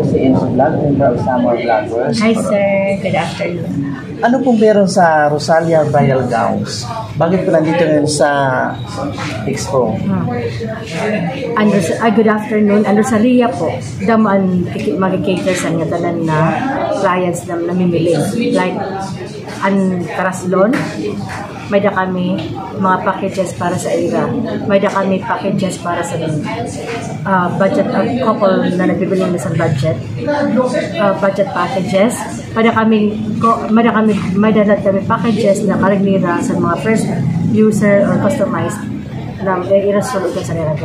si Enzo Vlog, member of Summer Vloggers. Hi sir, good afternoon. Ano pong meron sa Rosalia Bridal Gowns? Bakit po nandito ngayon sa Expo? Good afternoon. Ang Rosalia po, daman mag-cater sa nga tanan na clients na namimili. Like, ang Karaslon, may da kami mga packages para sa ira. May da kami packages para sa budget couple na nagbibili na sa budget. Budget packages. May dalat kami packages na karagnira sa mga first user or customized na irasulog sa nila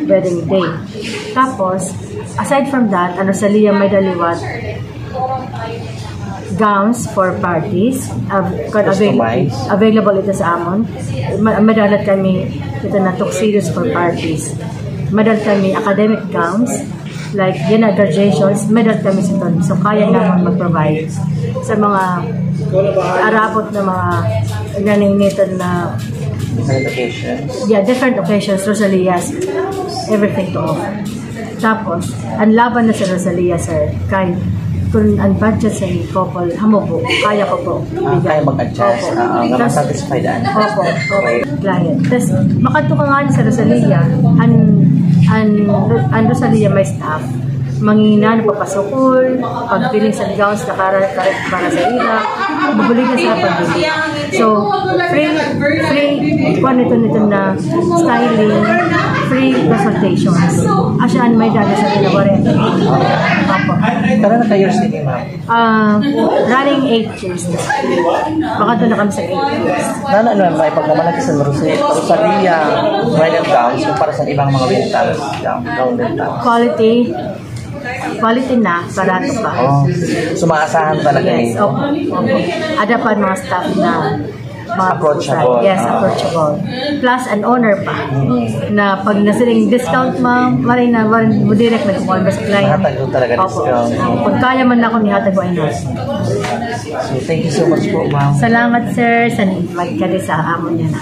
wedding day. Tapos, aside from that, ang Rosalia may daliwat gowns for parties. Available ito sa amon. Madalat kami ito na tuxedos for parties. Madalat kami academic gowns like yun na graduations. Madalat kami sa ito. So kaya naman mag-provide sa mga arapot na mga naninitan na Different occasions? Yeah, different occasions. Rosalia's everything to offer. Tapos, ang laban na sa Rosalia, sir, kahit kung ang budget sa couple, hamo po, kaya ko po. Kaya mag-adjust. Satisfied aan. Opo, client. Tapos, makato ka nga sa Rosalia, ang Rosalia may staff, mangina na papasokol, pagbiling sa gowns na para sa ila, bubuli na sila pagbili. So, free nito na styling, free consultations. Asyaan may dala sa ila rin. Pero na kayo sini, ma'am? Running 8 years. Baka doon na kami sa 8 years. Ano may pagkamalaki sa Rosalia bridal gowns para sa ibang mga rentals? Quality na, barato pa. So, maasahan talaga yes, nito? Ada pa mga staff na approachable. Yes, approachable. Plus, an owner pa. Na pag nasiling discount, ma'am, marin mo direct nag-call sa client. Hatag ko talaga discount. Kung kaya man ako ni hatag ko ay na. So, thank you so much po, ma'am. Salamat, sir, sa magkali sa amon niya na.